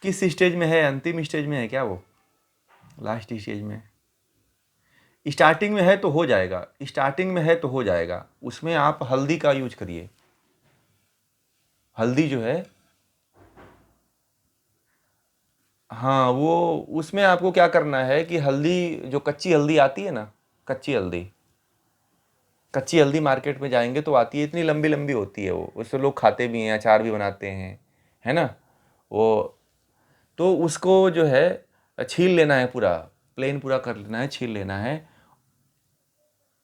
किस स्टेज में है? अंतिम स्टेज में है क्या वो? लास्ट स्टेज में? स्टार्टिंग में है तो हो जाएगा, स्टार्टिंग में है तो हो जाएगा। उसमें आप हल्दी का यूज करिए। हल्दी जो है, हाँ, वो उसमें आपको क्या करना है कि हल्दी, जो कच्ची हल्दी आती है ना, कच्ची हल्दी, कच्ची हल्दी मार्केट में जाएंगे तो आती है, इतनी लंबी लंबी होती है वो, उससे लोग खाते भी हैं, अचार भी बनाते हैं, है ना वो। तो उसको जो है छील लेना है, पूरा प्लेन पूरा कर लेना है, छील लेना है।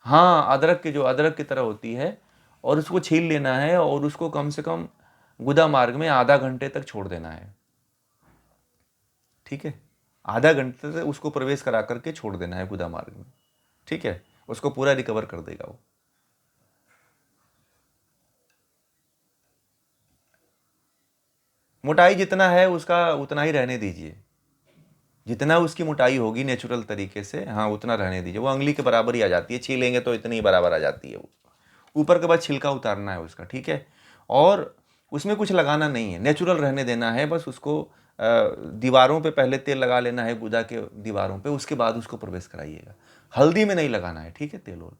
हाँ, अदरक की, जो अदरक की तरह होती है, और उसको छील लेना है और उसको कम से कम गुदा मार्ग में आधा घंटे तक छोड़ देना है। ठीक है, आधा घंटे तक उसको प्रवेश करा करके छोड़ देना है गुदा मार्ग में। ठीक है, उसको पूरा रिकवर कर देगा वो। मोटाई जितना है उसका उतना ही रहने दीजिए, जितना उसकी मोटाई होगी नेचुरल तरीके से, हाँ, उतना रहने दीजिए। वो अंगली के बराबर ही आ जाती है, छीलेंगे तो इतनी ही बराबर आ जाती है वो। ऊपर के बाद छिलका उतारना है उसका, ठीक है। और उसमें कुछ लगाना नहीं है, नेचुरल रहने देना है बस उसको। दीवारों पे पहले तेल लगा लेना है, गुदा के दीवारों पे, उसके बाद उसको प्रवेश कराइएगा। हल्दी में नहीं लगाना है, ठीक है, तेल और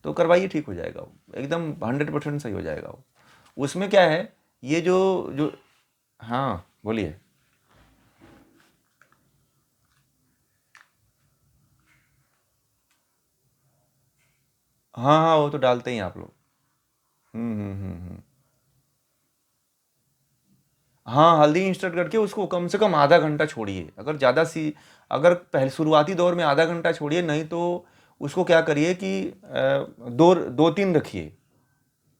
तो करवाइए, ठीक हो जाएगा वो, एकदम 100% सही हो जाएगा वो। उसमें क्या है, ये जो जो हाँ, बोलिए। हाँ हाँ, वो तो डालते ही आप लोग। हम्म। हाँ, हल्दी इंस्टेंट करके उसको कम से कम आधा घंटा छोड़िए। अगर ज़्यादा सी, अगर पहले शुरुआती दौर में आधा घंटा छोड़िए, नहीं तो उसको क्या करिए कि दो दो तीन रखिए।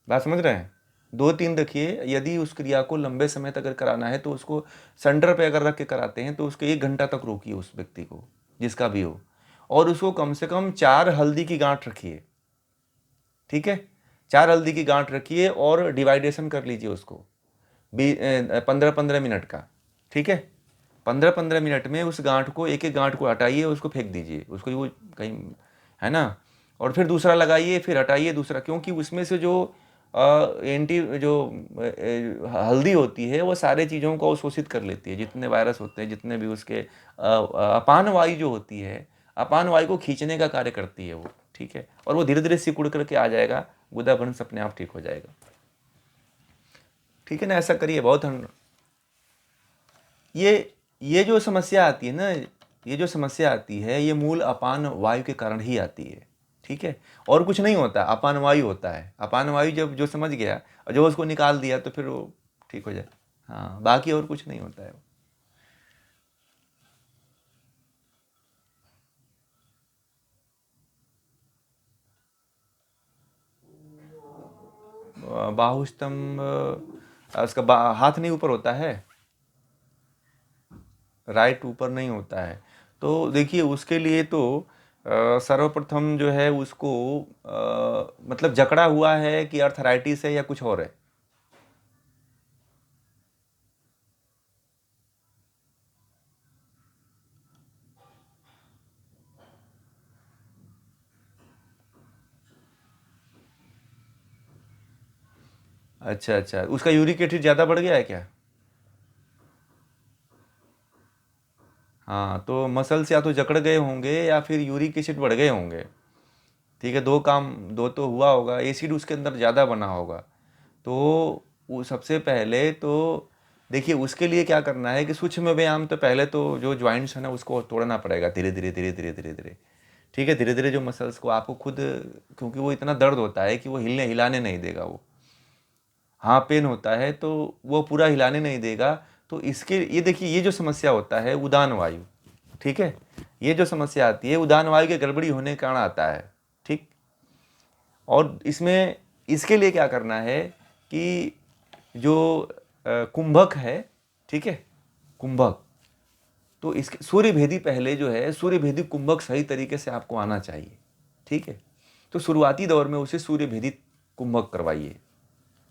बात समझ रहे हैं? दो तीन रखिए। यदि उस क्रिया को लंबे समय तक अगर कराना है तो उसको सेंटर पे अगर रख के कराते हैं तो उसको 1 घंटा तक रोकिए उस व्यक्ति को, जिसका भी हो। और उसको कम से कम 4 हल्दी की गांठ रखिए। ठीक है, 4 हल्दी की गांठ रखिए और डिवाइडेशन कर लीजिए उसको 15-15 मिनट का। ठीक है, 15-15 मिनट में उस गांठ को, एक एक गांठ को हटाइए, उसको फेंक दीजिए, उसको वो कहीं, है ना। और फिर दूसरा लगाइए, फिर हटाइए दूसरा, क्योंकि उसमें से जो एंटी जो हल्दी होती है वो सारे चीज़ों को अवशोषित कर लेती है, जितने वायरस होते हैं, जितने भी उसके अपान वायु जो होती है, अपान वायु को खींचने का कार्य करती है वो। ठीक है, और वो धीरे धीरे सिकुड़ करके आ जाएगा, गुदा भ्रंश अपने आप ठीक हो जाएगा। ठीक है ना, ऐसा करिए। बहुत हम ये ये जो समस्या आती है ना, ये जो समस्या आती है, ये मूल अपान वायु के कारण ही आती है। ठीक है, और कुछ नहीं होता, अपान वायु होता है। अपान वायु जब जो समझ गया और जो उसको निकाल दिया तो फिर वो ठीक हो जाए। हाँ, बाकी और कुछ नहीं होता है। बाहुस्तंभ, उसका हाथ नहीं ऊपर होता है, राइट ऊपर नहीं होता है। तो देखिए, उसके लिए तो सर्वप्रथम जो है उसको मतलब जकड़ा हुआ है कि अर्थराइटिस है या कुछ और है? अच्छा अच्छा, उसका यूरिक एसिड ज़्यादा बढ़ गया है क्या? हाँ, तो मसल्स या तो जकड़ गए होंगे या फिर यूरिक एसिड बढ़ गए होंगे। ठीक है, दो काम, दो तो हुआ होगा, एसिड उसके अंदर ज़्यादा बना होगा। तो वो सबसे पहले तो देखिए, उसके लिए क्या करना है कि सूक्ष्म व्यायाम, तो पहले तो जो ज्वाइंट्स है ना उसको तोड़ना पड़ेगा, धीरे धीरे धीरे धीरे धीरे धीरे। ठीक है, धीरे धीरे जो मसल्स को आपको खुद, क्योंकि वो इतना दर्द होता है कि वो हिलाने नहीं देगा वो। हाँ, पेन होता है तो वो पूरा हिलाने नहीं देगा। तो इसके, ये देखिए, ये जो समस्या होता है उदान वायु, ठीक है, ये जो समस्या आती है उदान वायु के गड़बड़ी होने के कारण आता है। ठीक, और इसमें इसके लिए क्या करना है कि जो कुंभक है, ठीक है, कुंभक, तो इसके सूर्य भेदी पहले जो है, सूर्य भेदी कुंभक सही तरीके से आपको आना चाहिए। ठीक है, तो शुरुआती दौर में उसे सूर्य भेदी कुंभक करवाइए,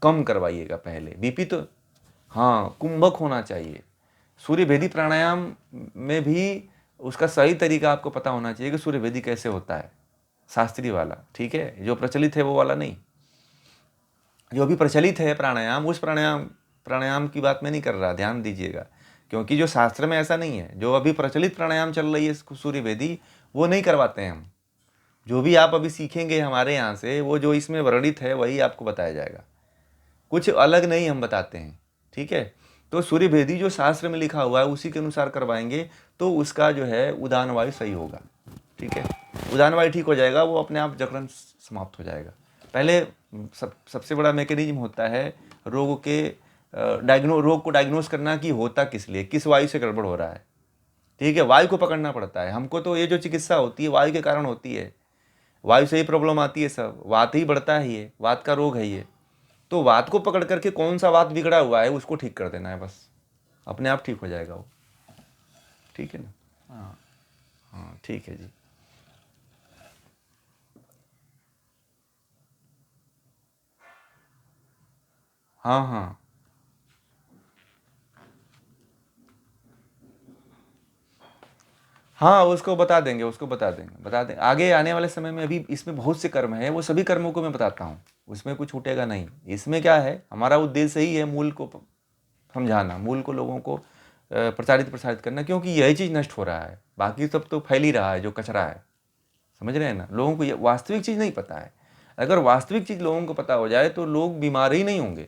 कम करवाइएगा पहले बीपी तो। हाँ, कुंभक होना चाहिए। सूर्य भेदी प्राणायाम में भी उसका सही तरीका आपको पता होना चाहिए कि सूर्य भेदी कैसे होता है, शास्त्रीय वाला। ठीक है, जो प्रचलित है वो वाला नहीं। जो भी प्रचलित है प्राणायाम, उस प्राणायाम प्राणायाम की बात मैं नहीं कर रहा, ध्यान दीजिएगा। क्योंकि जो शास्त्र में ऐसा नहीं है, जो अभी प्रचलित प्राणायाम चल रही है सूर्य वेदी, वो नहीं करवाते हैं हम। जो भी आप अभी सीखेंगे हमारे यहाँ से, वो जो इसमें वर्णित है वही आपको बताया जाएगा, कुछ अलग नहीं हम बताते हैं। ठीक है, तो सूर्य भेदी जो शास्त्र में लिखा हुआ है उसी के अनुसार करवाएंगे तो उसका जो है उदान वायु सही होगा। ठीक है, उदान वायु ठीक हो जाएगा, वो अपने आप जकड़न समाप्त हो जाएगा। पहले सबसे बड़ा मैकेनिज्म होता है रोग के रोग को डायग्नोस करना कि होता किस लिए, किस वायु से गड़बड़ हो रहा है। ठीक है, वायु को पकड़ना पड़ता है हमको। तो ये जो चिकित्सा होती है वायु के कारण होती है, वायु से ही प्रॉब्लम आती है, सब वात ही बढ़ता है, ये वात का रोग है ये। तो वात को पकड़ करके कौन सा वात बिगड़ा हुआ है उसको ठीक कर देना है, बस अपने आप ठीक हो जाएगा वो। ठीक है ना? हाँ हाँ, ठीक है जी। हाँ हाँ हाँ, उसको बता देंगे, उसको बता देंगे, बता दें आगे आने वाले समय में। अभी इसमें बहुत से कर्म है, वो सभी कर्मों को मैं बताता हूँ, उसमें कुछ छूटेगा नहीं। इसमें क्या है, हमारा उद्देश्य ही है मूल को समझाना, मूल को लोगों को प्रचारित प्रसारित करना, क्योंकि यही चीज़ नष्ट हो रहा है, बाकी सब तो फैल ही रहा है जो कचरा है। समझ रहे हैं ना? लोगों को ये वास्तविक चीज़ नहीं पता है। अगर वास्तविक चीज़ लोगों को पता हो जाए तो लोग बीमार ही नहीं होंगे।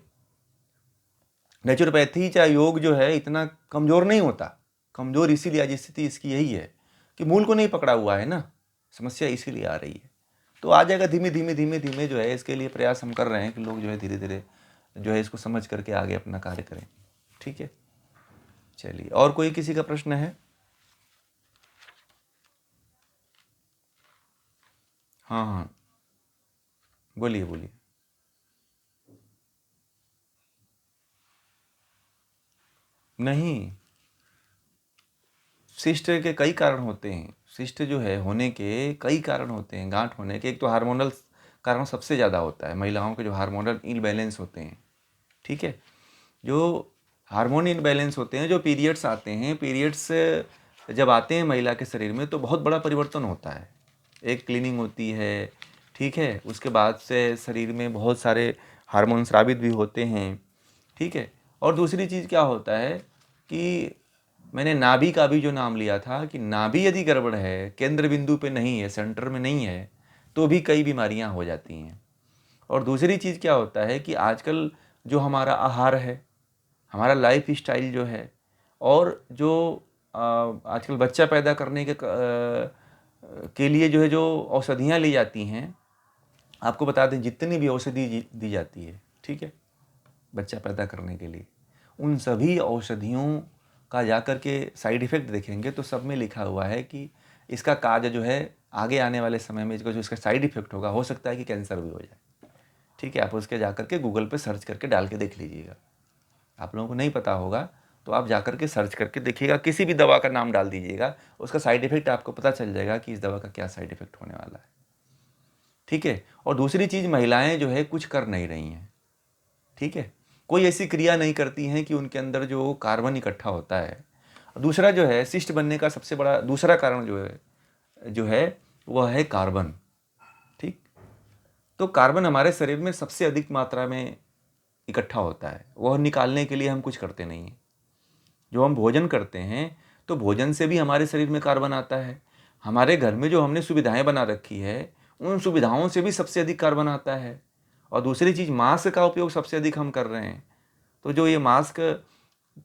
नेचुरोपैथी चाहे योग जो है इतना कमज़ोर नहीं होता। कमज़ोर इसीलिए आज स्थिति इसकी यही है कि मूल को नहीं पकड़ा हुआ है ना, समस्या इसीलिए आ रही है। तो आ जाएगा धीमे धीमे धीमे धीमे, जो है इसके लिए प्रयास हम कर रहे हैं कि लोग जो है धीरे धीरे जो है इसको समझ करके आगे अपना कार्य करें। ठीक है, चलिए, और कोई किसी का प्रश्न है? हाँ हाँ, बोलिए बोलिए। नहीं, शिष्ट के कई कारण होते हैं। शिष्ट जो है होने के कई कारण होते हैं गांठ होने के। एक तो हार्मोनल कारण सबसे ज़्यादा होता है, महिलाओं के जो हार्मोनल इनबैलेंस होते हैं। ठीक है, जो हार्मोन इनबैलेंस होते हैं, जो पीरियड्स आते हैं, पीरियड्स जब आते हैं महिला के शरीर में तो बहुत बड़ा परिवर्तन होता है। एक क्लीनिंग होती है, ठीक है, उसके बाद से शरीर में बहुत सारे हार्मोन स्रावित भी होते हैं। ठीक है, और दूसरी चीज़ क्या होता है कि मैंने नाभि का भी जो नाम लिया था कि नाभि यदि गड़बड़ है, केंद्र बिंदु पे नहीं है, सेंटर में नहीं है, तो भी कई बीमारियां हो जाती हैं। और दूसरी चीज़ क्या होता है कि आजकल जो हमारा आहार है, हमारा लाइफ स्टाइल जो है, और जो आजकल बच्चा पैदा करने के लिए जो है जो औषधियाँ ली जाती हैं, आपको बता दें जितनी भी औषधि दी जाती है, ठीक है, बच्चा पैदा करने के लिए, उन सभी औषधियों का जाकर के साइड इफ़ेक्ट देखेंगे तो सब में लिखा हुआ है कि इसका कार्य जो है आगे आने वाले समय में जो इसका साइड इफ़ेक्ट होगा, हो सकता है कि कैंसर भी हो जाए। ठीक है, आप उसके जाकर के गूगल पे सर्च करके डाल के देख लीजिएगा। आप लोगों को नहीं पता होगा तो आप जाकर के सर्च करके देखिएगा, किसी भी दवा का नाम डाल दीजिएगा, उसका साइड इफ़ेक्ट आपको पता चल जाएगा कि इस दवा का क्या साइड इफ़ेक्ट होने वाला है। ठीक है, और दूसरी चीज़, महिलाएं जो है कुछ कर नहीं रही हैं। ठीक है, कोई ऐसी क्रिया नहीं करती हैं कि उनके अंदर जो कार्बन इकट्ठा होता है। दूसरा जो है शिष्ट बनने का सबसे बड़ा दूसरा कारण जो है वह है कार्बन। ठीक, तो कार्बन हमारे शरीर में सबसे अधिक मात्रा में इकट्ठा होता है, वह निकालने के लिए हम कुछ करते नहीं हैं। जो हम भोजन करते हैं तो भोजन से भी हमारे शरीर में कार्बन आता है। हमारे घर में जो हमने सुविधाएं बना रखी है उन सुविधाओं से भी सबसे अधिक कार्बन आता है। और दूसरी चीज़, मास्क का उपयोग सबसे अधिक हम कर रहे हैं, तो जो ये मास्क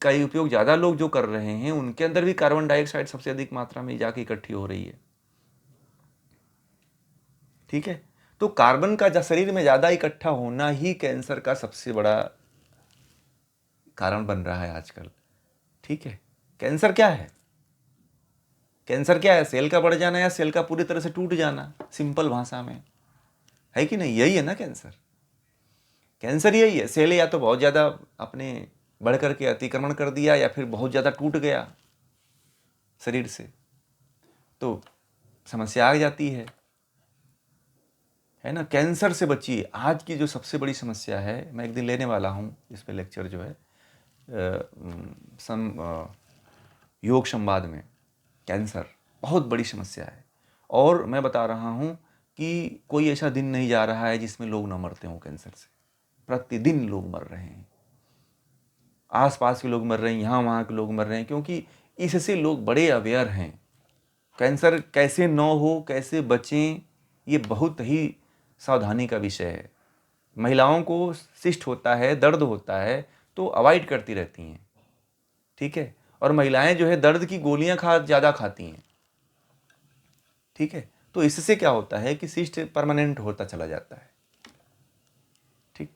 का ही उपयोग ज़्यादा लोग जो कर रहे हैं उनके अंदर भी कार्बन डाइऑक्साइड सबसे अधिक मात्रा में जाके इकट्ठी हो रही है। ठीक है, तो कार्बन का शरीर में ज़्यादा इकट्ठा होना ही कैंसर का सबसे बड़ा कारण बन रहा है आजकल। ठीक है, कैंसर क्या है? कैंसर क्या है? सेल का बढ़ जाना या सेल का पूरी तरह से टूट जाना, सिंपल भाषा में, है कि नहीं? यही है ना कैंसर। कैंसर यही है, सेल या तो बहुत ज़्यादा अपने बढ़ करके अतिक्रमण कर दिया या फिर बहुत ज़्यादा टूट गया शरीर से, तो समस्या आ जाती है ना? कैंसर से बचिए। आज की जो सबसे बड़ी समस्या है, मैं एक दिन लेने वाला हूँ इस पे लेक्चर जो है योग संवाद में। कैंसर बहुत बड़ी समस्या है, और मैं बता रहा हूँ कि कोई ऐसा दिन नहीं जा रहा है जिसमें लोग ना मरते हों कैंसर से। प्रतिदिन लोग मर रहे हैं। आसपास के लोग मर रहे हैं, यहाँ वहाँ के लोग मर रहे हैं, क्योंकि इससे लोग बड़े अवेयर हैं। कैंसर कैसे न हो, कैसे बचें, ये बहुत ही सावधानी का विषय है। महिलाओं को सिस्ट होता है, दर्द होता है तो अवॉइड करती रहती हैं, ठीक है। और महिलाएं जो है दर्द की गोलियां ज़्यादा खाती हैं, ठीक है। तो इससे क्या होता है कि सिस्ट परमानेंट होता चला जाता है, ठीक।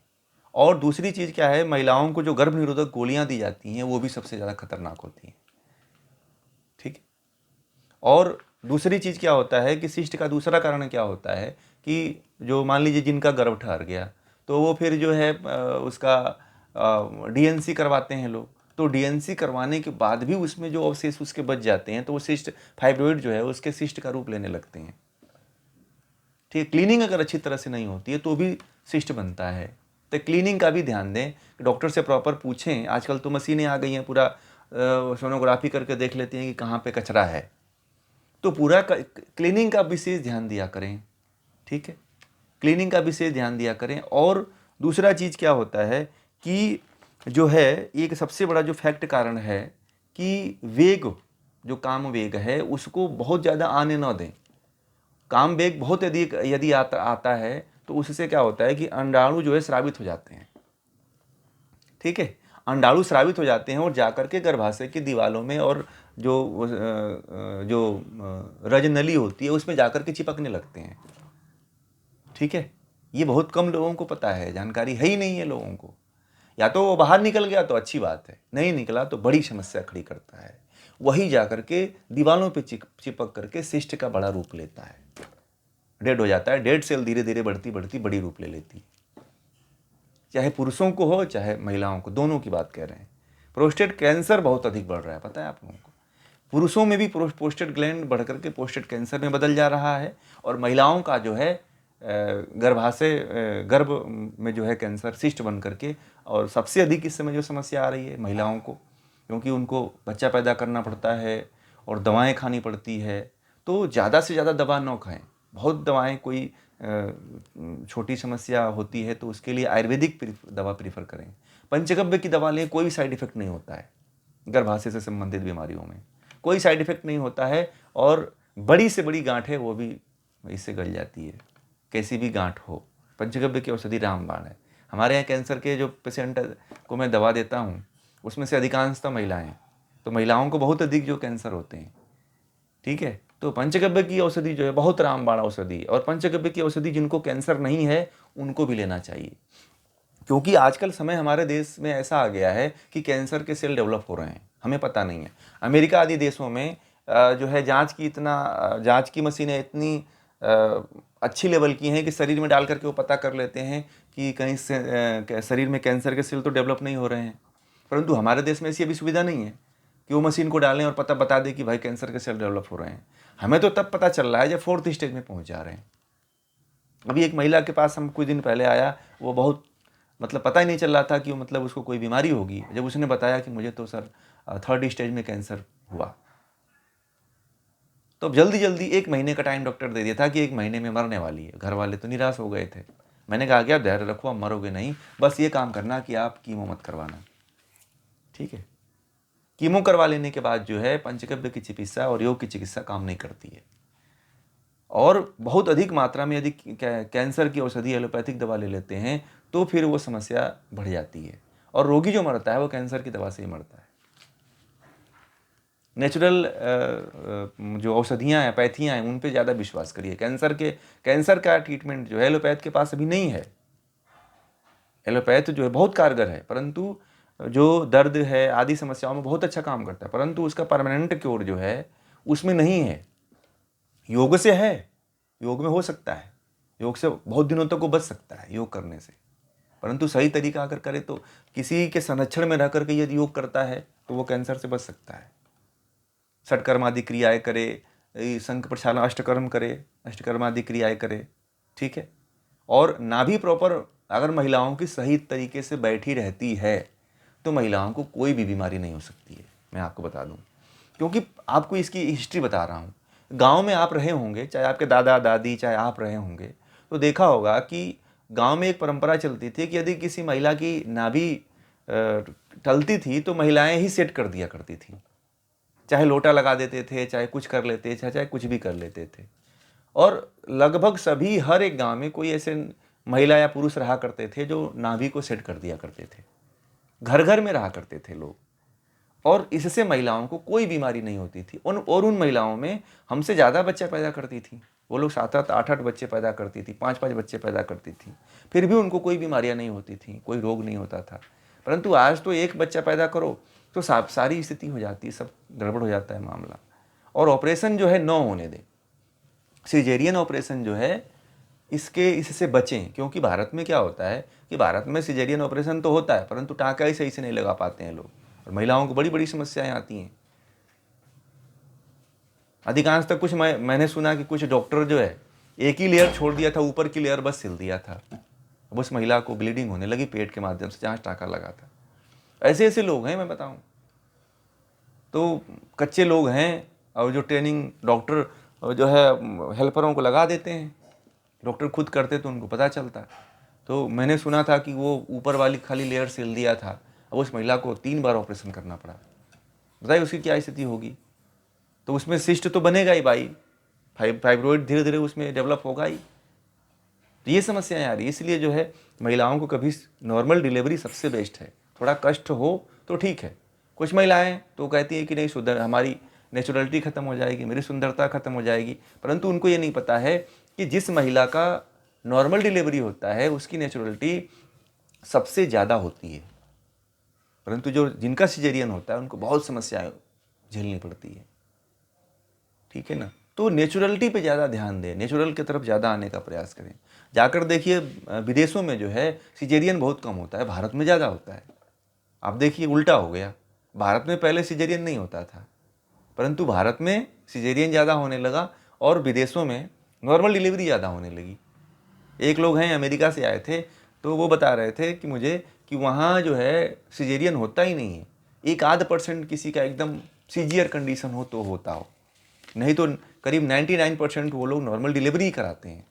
और दूसरी चीज़ क्या है, महिलाओं को जो गर्भ निरोधक गोलियां दी जाती हैं वो भी सबसे ज़्यादा खतरनाक होती हैं, ठीक है। और दूसरी चीज़ क्या होता है कि सिस्ट का दूसरा कारण क्या होता है कि जो मान लीजिए जिनका गर्भ ठहर गया तो वो फिर जो है उसका डीएनसी करवाते हैं लोग। तो डीएनसी करवाने के बाद भी उसमें जो अवशेष उसके बच जाते हैं तो वो सिस्ट, फाइब्रोइड जो है उसके सिस्ट का रूप लेने लगते हैं, ठीक है। क्लीनिंग अगर अच्छी तरह से नहीं होती है तो भी सिस्ट बनता है। तो क्लीनिंग का भी ध्यान दें, डॉक्टर से प्रॉपर पूछें। आजकल तो मशीनें आ गई हैं, पूरा सोनोग्राफी करके देख लेते हैं कि कहाँ पे कचरा है। तो पूरा क्लीनिंग का विशेष ध्यान दिया करें, ठीक है। क्लीनिंग का विशेष ध्यान दिया करें। और दूसरा चीज़ क्या होता है कि जो है एक सबसे बड़ा जो फैक्ट कारण है कि वेग, जो काम वेग है उसको बहुत ज़्यादा आने न दें। काम वेग बहुत अधिक यदि आता है तो उससे क्या होता है कि अंडाणु जो है स्रावित हो जाते हैं, ठीक है। अंडाणु स्रावित हो जाते हैं और जाकर के गर्भाशय की दीवारों में और जो रजनली होती है उसमें जाकर के चिपकने लगते हैं, ठीक है। ये बहुत कम लोगों को पता है, जानकारी है ही नहीं है लोगों को। या तो वो बाहर निकल गया तो अच्छी बात है, नहीं निकला तो बड़ी समस्या खड़ी करता है। वही जाकर के दीवारों पे चिपक करके सिस्ट का बड़ा रूप लेता है, डेड हो जाता है। डेड सेल धीरे धीरे बढ़ती बढ़ती बड़ी रूप ले लेती है, चाहे पुरुषों को हो चाहे महिलाओं को, दोनों की बात कह रहे हैं। प्रोस्टेट कैंसर बहुत अधिक बढ़ रहा है, पता है आप लोगों को। पुरुषों में भी प्रोस्टेट ग्लैंड बढ़ करके प्रोस्टेट कैंसर में बदल जा रहा है, और महिलाओं का जो है गर्भ में जो है कैंसर सिस्ट बन करके। और सबसे अधिक इस समय जो समस्या आ रही है महिलाओं को, क्योंकि उनको बच्चा पैदा करना पड़ता है और दवाएं खानी पड़ती है। तो ज़्यादा से ज़्यादा दवा न खाएं, बहुत दवाएं, कोई छोटी समस्या होती है तो उसके लिए आयुर्वेदिक दवा प्रीफर करें। पंचगव्य की दवा लें, कोई साइड इफेक्ट नहीं होता है। गर्भाशय से संबंधित बीमारियों में कोई साइड इफेक्ट नहीं होता है, और बड़ी से बड़ी गांठ है वो भी इससे गल जाती है, कैसी भी गांठ हो। पंचगव्य की औषधि रामबाण है। हमारे यहाँ कैंसर के जो पेशेंट को मैं दवा देता हूँ उसमें से अधिकांशतः महिलाएं, तो महिलाओं को बहुत अधिक जो कैंसर होते हैं, ठीक है। तो पंचगव्य की औषधि जो है बहुत रामबाण औषधि, और पंचगव्य की औषधि जिनको कैंसर नहीं है उनको भी लेना चाहिए। क्योंकि आजकल समय हमारे देश में ऐसा आ गया है कि कैंसर के सेल डेवलप हो रहे हैं, हमें पता नहीं है। अमेरिका आदि देशों में जो है जांच की मशीनें इतनी अच्छी लेवल की हैं कि शरीर में डाल करके वो पता कर लेते हैं कि कहीं से शरीर में कैंसर के सेल तो डेवलप नहीं हो रहे हैं। परंतु हमारे देश में ऐसी अभी सुविधा नहीं है कि वो मशीन को डालें और पता बता दें कि भाई कैंसर के सेल डेवलप हो रहे हैं। हमें तो तब पता चल रहा है जब 4th स्टेज में पहुंच जा रहे हैं। अभी एक महिला के पास हम कुछ दिन पहले आया, वो बहुत पता ही नहीं चल रहा था कि मतलब उसको कोई बीमारी होगी। जब उसने बताया कि मुझे तो सर 3rd स्टेज में कैंसर हुआ, तो अब जल्दी जल्दी 1 महीने का टाइम डॉक्टर दे दिया था कि 1 महीने में मरने वाली है। घर वाले तो निराश हो गए थे। मैंने कहा कि आप धैर्य रखो, आप मरोगे नहीं, बस ये काम करना कि आप कीमो मत करवाना, ठीक है। कीमो करवा लेने के बाद जो है पंचगव्य की चिकित्सा और योग की चिकित्सा काम नहीं करती है। और बहुत अधिक मात्रा में यदि कैंसर की औषधि एलोपैथिक दवा ले लेते हैं तो फिर वो समस्या बढ़ जाती है, और रोगी जो मरता है वो कैंसर की दवा से ही मरता है। नेचुरल जो औषधियाँ हैं, पैथियाँ हैं, उन पे ज़्यादा विश्वास करिए। कैंसर का ट्रीटमेंट जो है एलोपैथ के पास अभी नहीं है। एलोपैथ जो है बहुत कारगर है, परंतु जो दर्द है आदि समस्याओं में बहुत अच्छा काम करता है, परंतु उसका परमानेंट क्योर जो है उसमें नहीं है। योग से है, योग में हो सकता है, योग से बहुत दिनों तक वो बच सकता है योग करने से। परंतु सही तरीका अगर करे तो किसी के संरक्षण में रह करके यदि योग करता है तो वो कैंसर से बच सकता है। षटकर्म आदि क्रियाएं करे, शंख प्रक्षालन अष्टकर्म करे, अष्टकर्म आदि क्रियाएं करे, ठीक है। और नाभि प्रॉपर अगर महिलाओं की सही तरीके से बैठी रहती है तो महिलाओं को कोई भी बीमारी नहीं हो सकती है, मैं आपको बता दूं। क्योंकि आपको इसकी हिस्ट्री बता रहा हूँ। गांव में आप रहे होंगे, चाहे आपके दादा दादी चाहे आप रहे होंगे, तो देखा होगा कि गांव में एक परंपरा चलती थी कि यदि किसी महिला की नाभि टलती थी तो महिलाएं ही सेट कर दिया करती थी, चाहे लोटा लगा देते थे, चाहे कुछ कर लेते, चाहे कुछ भी कर लेते थे। और लगभग सभी, हर एक गांव में कोई ऐसे महिला या पुरुष रहा करते थे जो नाभि को सेट कर दिया करते थे। घर घर में रहा करते थे लोग, और इससे महिलाओं को कोई बीमारी नहीं होती थी। उन महिलाओं में हमसे ज़्यादा बच्चा पैदा करती थी। वो लोग 7-7, 8-8 बच्चे पैदा करती थी, 5-5 बच्चे पैदा करती थी, फिर भी उनको कोई बीमारियां नहीं होती थी, कोई रोग नहीं होता था। परंतु आज तो एक बच्चा पैदा करो तो सारी स्थिति हो जाती है, सब गड़बड़ हो जाता है मामला। और ऑपरेशन जो है 9 होने दें, सिजेरियन ऑपरेशन जो है इससे बचें। क्योंकि भारत में क्या होता है कि भारत में सिजेरियन ऑपरेशन तो होता है, परंतु टाँका ही सही से नहीं लगा पाते हैं लोग, और महिलाओं को बड़ी बड़ी समस्याएं आती हैं। अधिकांश तक कुछ मैंने सुना कि कुछ डॉक्टर जो है एक ही लेयर छोड़ दिया था, ऊपर की लेयर बस सिल दिया था, अब उस महिला को ब्लीडिंग होने लगी पेट के माध्यम से जहाँ टाँका लगा था। ऐसे ऐसे लोग हैं, मैं बताऊं तो कच्चे लोग हैं, और जो ट्रेनिंग डॉक्टर जो है हेल्परों को लगा देते हैं, डॉक्टर खुद करते तो उनको पता चलता। तो मैंने सुना था कि वो ऊपर वाली खाली लेयर सिल दिया था, अब उस महिला को 3 बार ऑपरेशन करना पड़ा। बताइए उसकी क्या स्थिति होगी। तो उसमें सिस्ट तो बनेगा ही भाई, फाइब्रोइड धीरे धीरे उसमें डेवलप होगा ही। तो ये समस्याएं आ रही है। इसलिए जो है महिलाओं को कभी नॉर्मल डिलीवरी सबसे बेस्ट है। थोड़ा कष्ट हो तो ठीक है। कुछ महिलाएं तो कहती है कि नहीं, सुंदर हमारी नेचुरलिटी खत्म हो जाएगी, मेरी सुंदरता खत्म हो जाएगी, परंतु उनको ये नहीं पता है कि जिस महिला का नॉर्मल डिलीवरी होता है उसकी नेचुरलिटी सबसे ज़्यादा होती है, परंतु जो जिनका सिजेरियन होता है उनको बहुत समस्याएं झेलनी पड़ती है। ठीक है ना। तो नेचुरलिटी पे ज़्यादा ध्यान दें, नेचुरल की तरफ ज़्यादा आने का प्रयास करें। जाकर देखिए विदेशों में जो है सिजेरियन बहुत कम होता है, भारत में ज़्यादा होता है। आप देखिए उल्टा हो गया, भारत में पहले सिजेरियन नहीं होता था, परंतु भारत में सिजेरियन ज़्यादा होने लगा और विदेशों में नॉर्मल डिलीवरी ज़्यादा होने लगी। एक लोग हैं अमेरिका से आए थे, तो वो बता रहे थे कि मुझे कि वहाँ जो है सिजेरियन होता ही नहीं है, 1-8% किसी का एकदम सीवियर कंडीशन हो तो होता हो, नहीं तो करीब 99% वो लोग नॉर्मल डिलीवरी ही कराते हैं।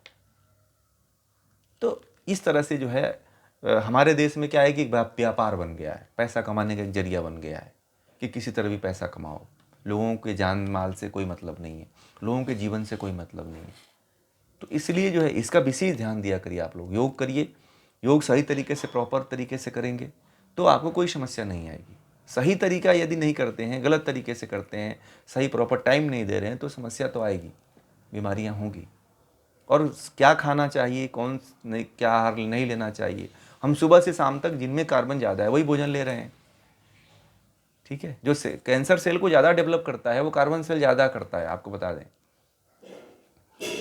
तो इस तरह से जो है हमारे देश में क्या है कि व्यापार बन गया है, पैसा कमाने का एक जरिया बन गया है कि किसी तरह भी पैसा कमाओ। लोगों के जान माल से कोई मतलब नहीं है, लोगों के जीवन से कोई मतलब नहीं है। तो इसलिए जो है इसका विशेष ध्यान दिया करिए। आप लोग योग करिए, योग सही तरीके से प्रॉपर तरीके से करेंगे तो आपको कोई समस्या नहीं आएगी। सही तरीका यदि नहीं करते हैं, गलत तरीके से करते हैं, सही प्रॉपर टाइम नहीं दे रहे हैं, तो समस्या तो आएगी, बीमारियां होंगी। और क्या खाना चाहिए, कौन नहीं, क्या आहार नहीं लेना चाहिए। हम सुबह से शाम तक जिनमें कार्बन ज़्यादा है वही भोजन ले रहे हैं। ठीक है, जो कैंसर सेल को ज़्यादा डेवलप करता है वो कार्बन सेल ज़्यादा करता है, आपको बता दें।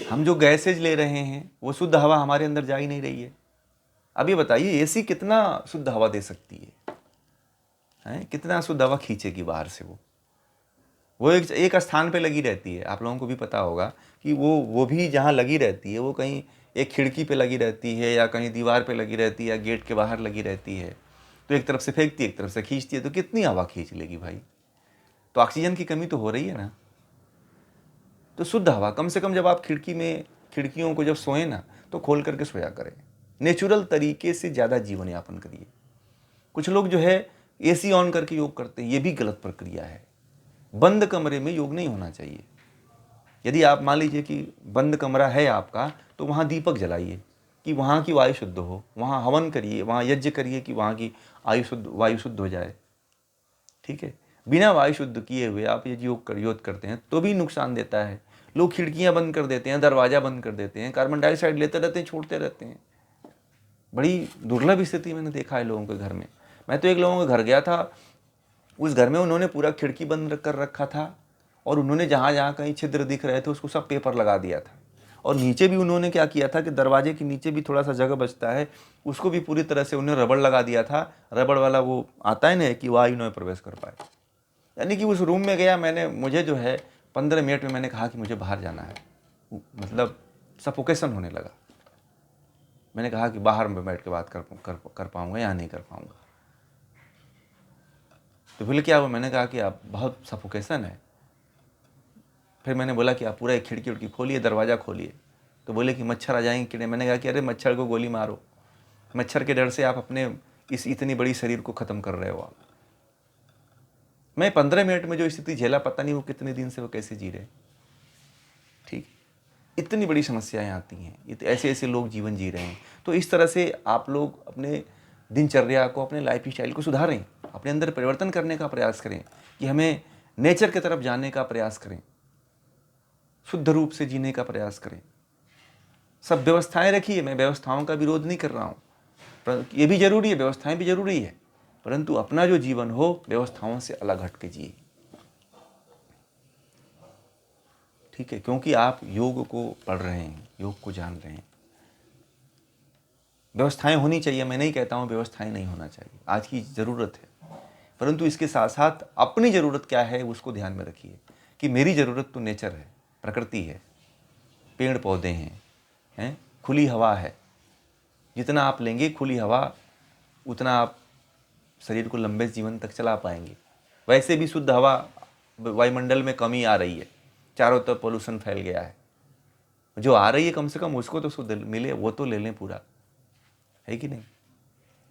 हम जो गैसेज ले रहे हैं वो शुद्ध हवा हमारे अंदर जा ही नहीं रही है। अब ये बताइए एसी कितना शुद्ध हवा दे सकती है? कितना शुद्ध हवा खींचेगी बाहर से। वो एक स्थान पे लगी रहती है। आप लोगों को भी पता होगा कि वो भी जहाँ लगी रहती है वो कहीं एक खिड़की पे लगी रहती है, या कहीं दीवार पे लगी रहती है, या गेट के बाहर लगी रहती है। तो एक तरफ से फेंकती है, एक तरफ से खींचती है, तो कितनी हवा खींच लेगी भाई। तो ऑक्सीजन की कमी तो हो रही है ना। तो शुद्ध हवा कम से कम जब आप खिड़कियों को जब सोएं ना तो खोल करके सोया करें। नेचुरल तरीके से ज़्यादा जीवन यापन करिए। कुछ लोग जो है एसी ऑन करके योग करते हैं, ये भी गलत प्रक्रिया है। बंद कमरे में योग नहीं होना चाहिए। यदि आप मान लीजिए कि बंद कमरा है आपका, तो वहाँ दीपक जलाइए कि वहाँ की वायु शुद्ध हो, वहाँ हवन करिए, वहाँ यज्ञ करिए कि वहाँ की वायु शुद्ध हो जाए। ठीक है, बिना वायु शुद्ध किए हुए आप ये योग करते हैं तो भी नुकसान देता है। लोग खिड़कियाँ बंद कर देते हैं, दरवाज़ा बंद कर देते हैं, कार्बन डाइऑक्साइड लेते रहते हैं, छोड़ते रहते हैं। बड़ी दुर्लभ स्थिति मैंने देखा है लोगों के घर में। मैं तो एक लोगों के घर गया था, उस घर में उन्होंने पूरा खिड़की बंद कर रखा था, और उन्होंने जहाँ जहाँ कहीं छिद्र दिख रहे थे उसको सब पेपर लगा दिया था। और नीचे भी उन्होंने क्या किया था कि दरवाजे के नीचे भी थोड़ा सा जगह बचता है, उसको भी पूरी तरह से उन्होंने रबड़ लगा दिया था। रबड़ वाला वो आता है ना कि वायु न प्रवेश कर पाए। यानी कि उस रूम में गया मुझे जो है 15 मिनट में मैंने कहा कि मुझे बाहर जाना है, मतलब सफोकेशन होने लगा। मैंने कहा कि बाहर में बैठ के बात कर पाऊँगा, यहाँ नहीं कर पाऊँगा। तो फिर क्या हुआ, मैंने कहा कि आप बहुत सफोकेशन है। फिर मैंने बोला कि आप पूरा एक खिड़की उड़की खोलिए, दरवाज़ा खोलिए। तो बोले कि मच्छर आ जाएंगे कीड़े। मैंने कहा कि अरे मच्छर को गोली मारो, मच्छर के डर से आप अपने इस इतनी बड़ी शरीर को ख़त्म कर रहे हो आप। मैं 15 मिनट में जो स्थिति झेला, पता नहीं वो कितने दिन से वो कैसे जी रहे। ठीक, इतनी बड़ी समस्याएं आती हैं, ऐसे ऐसे लोग जीवन जी रहे हैं। तो इस तरह से आप लोग अपने दिनचर्या को, अपने लाइफ स्टाइल को सुधारें, अपने अंदर परिवर्तन करने का प्रयास करें कि हमें नेचर की तरफ जाने का प्रयास करें, शुद्ध रूप से जीने का प्रयास करें। सब व्यवस्थाएं रखिए, मैं व्यवस्थाओं का विरोध नहीं कर रहा हूँ, पर ये भी जरूरी है, व्यवस्थाएं भी जरूरी है, परंतु अपना जो जीवन हो व्यवस्थाओं से अलग हट के जिए। ठीक है, क्योंकि आप योग को पढ़ रहे हैं, योग को जान रहे हैं। व्यवस्थाएं होनी चाहिए, मैं नहीं कहता हूँ व्यवस्थाएं नहीं होना चाहिए, आज की ज़रूरत है, परंतु इसके साथ साथ अपनी ज़रूरत क्या है उसको ध्यान में रखिए कि मेरी ज़रूरत तो नेचर है, प्रकृति है, पेड़ पौधे हैं, खुली हवा है। जितना आप लेंगे खुली हवा, उतना आप शरीर को लंबे जीवन तक चला पाएंगे। वैसे भी शुद्ध हवा वायुमंडल में कमी आ रही है, चारों तरफ पोल्यूशन फैल गया है। जो आ रही है कम से कम उसको तो शुद्ध मिले, वो तो ले लें पूरा, है कि नहीं?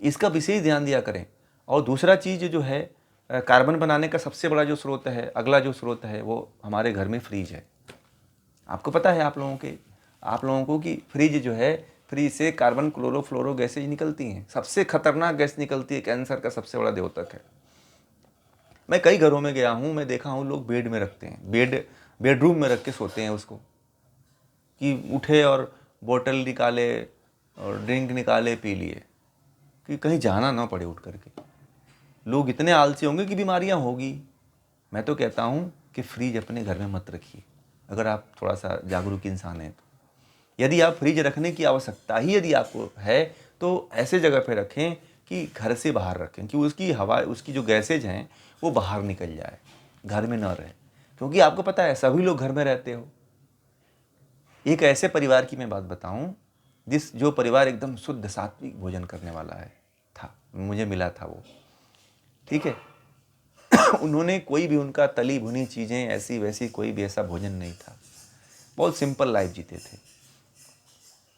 इसका विशेष ध्यान दिया करें। और दूसरा चीज़ जो है, कार्बन बनाने का सबसे बड़ा जो स्रोत है, अगला जो स्रोत है, वो हमारे घर में फ्रिज है। आपको पता है आप लोगों को कि फ्रिज जो है, फ्रिज से कार्बन क्लोरोफ्लोरो गैसेज निकलती हैं। सबसे खतरनाक गैस निकलती है, कैंसर का सबसे बड़ा द्योतक है। मैं कई घरों में गया हूँ, मैं देखा हूँ लोग बेड में रखते हैं, बेडरूम में रख के सोते हैं उसको, कि उठे और बोतल निकाले और ड्रिंक निकाले, पी लिए, कि कहीं जाना ना पड़े उठ करके। लोग इतने आलसी होंगे कि बीमारियां होगी। मैं तो कहता हूं कि फ्रिज अपने घर में मत रखिए, अगर आप थोड़ा सा जागरूक इंसान हैं तो। यदि आप फ्रिज रखने की आवश्यकता ही यदि आपको है तो ऐसे जगह पे रखें कि घर से बाहर रखें, कि उसकी हवा, उसकी जो गैसेज हैं वो बाहर निकल जाए, घर में ना रहे। क्योंकि आपको पता है सभी लोग घर में रहते हो। एक ऐसे परिवार की मैं बात बताऊं, जो परिवार एकदम शुद्ध सात्विक भोजन करने वाला था, मुझे मिला था वो, ठीक है। उन्होंने कोई भी, उनका तली भुनी चीज़ें ऐसी वैसी कोई भी ऐसा भोजन नहीं था, बहुत सिंपल लाइफ जीते थे।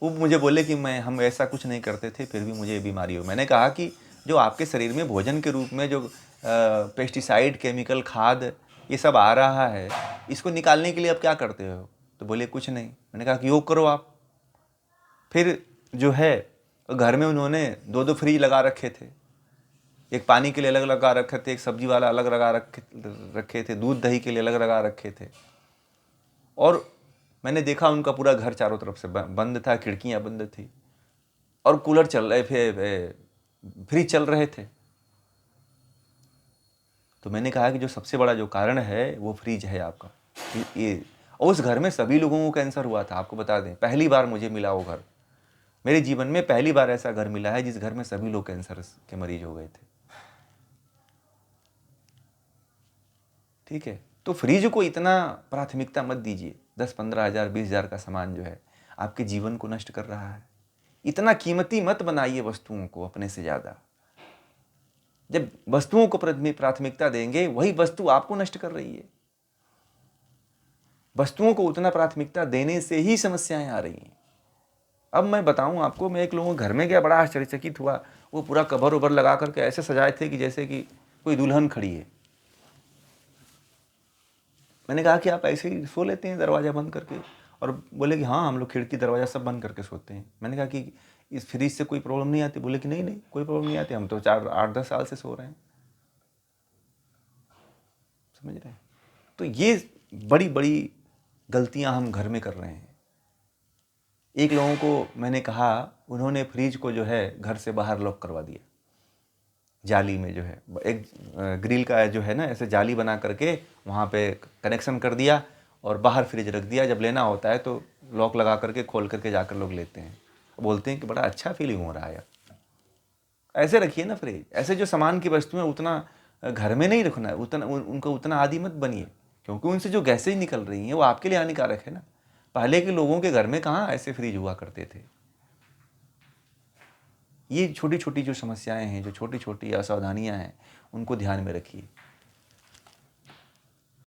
वो मुझे बोले कि हम ऐसा कुछ नहीं करते थे, फिर भी मुझे बीमारी हो। मैंने कहा कि जो आपके शरीर में भोजन के रूप में जो पेस्टिसाइड, केमिकल, खाद ये सब आ रहा है, इसको निकालने के लिए आप क्या करते हो? तो बोले कुछ नहीं। मैंने कहा कि योग करो आप। फिर जो है घर में उन्होंने 2-2 फ्रिज लगा रखे थे, एक पानी के लिए अलग लगा रखे थे, एक सब्जी वाला अलग लगा रखे थे, दूध दही के लिए अलग लगा रखे थे। और मैंने देखा उनका पूरा घर चारों तरफ से बंद था, खिड़कियां बंद थी, और कूलर चल रहे थे, फ्रिज चल रहे थे। तो मैंने कहा कि जो सबसे बड़ा जो कारण है वो फ्रिज है आपका। ये, और उस घर में सभी लोगों को कैंसर हुआ था, आपको बता दें। पहली बार मुझे मिला वो घर, मेरे जीवन में पहली बार ऐसा घर मिला है जिस घर में सभी लोग कैंसर के मरीज हो गए थे। ठीक है, तो फ्रिज को इतना प्राथमिकता मत दीजिए। 10-15 हज़ार, 20 हज़ार का सामान जो है आपके जीवन को नष्ट कर रहा है। इतना कीमती मत बनाइए वस्तुओं को अपने से ज़्यादा। जब वस्तुओं को प्राथमिकता देंगे, वही वस्तु आपको नष्ट कर रही है। वस्तुओं को उतना प्राथमिकता देने से ही समस्याएं आ रही हैं। अब मैं बताऊं आपको, मैं एक लोगों के घर में गया, बड़ा आश्चर्यचकित हुआ। वो पूरा कवर उबर लगा करके ऐसे सजाए थे कि जैसे कि कोई दुल्हन खड़ी है। मैंने कहा कि आप ऐसे ही सो लेते हैं दरवाज़ा बंद करके? और बोले कि हाँ, हम लोग खिड़की दरवाज़ा सब बंद करके सोते हैं। मैंने कहा कि इस फ्रिज से कोई प्रॉब्लम नहीं आती? बोले कि नहीं नहीं, कोई प्रॉब्लम नहीं आती, हम तो 4-8-10 साल से सो रहे हैं। समझ रहे हैं? तो ये बड़ी बड़ी गलतियां हम घर में कर रहे हैं। एक लोगों को मैंने कहा, उन्होंने फ्रिज को जो है घर से बाहर लॉक करवा दिया, जाली में जो है एक ग्रिल का जो है ना, ऐसे जाली बना करके वहाँ पे कनेक्शन कर दिया और बाहर फ्रिज रख दिया। जब लेना होता है तो लॉक लगा करके खोल करके जाकर लोग लेते हैं, बोलते हैं कि बड़ा अच्छा फीलिंग हो रहा है। ऐसे रखिए ना फ्रिज। ऐसे जो सामान की वस्तुएं उतना घर में नहीं रखना है, उतना उनको उतना आदी मत बनिए, क्योंकि उनसे जो गैसेज निकल रही हैं वो आपके लिए हानिकारक है ना। पहले के लोगों के घर में कहाँ ऐसे फ्रिज हुआ करते थे। ये छोटी छोटी जो समस्याएं हैं, जो छोटी छोटी असावधानियां हैं, उनको ध्यान में रखिए।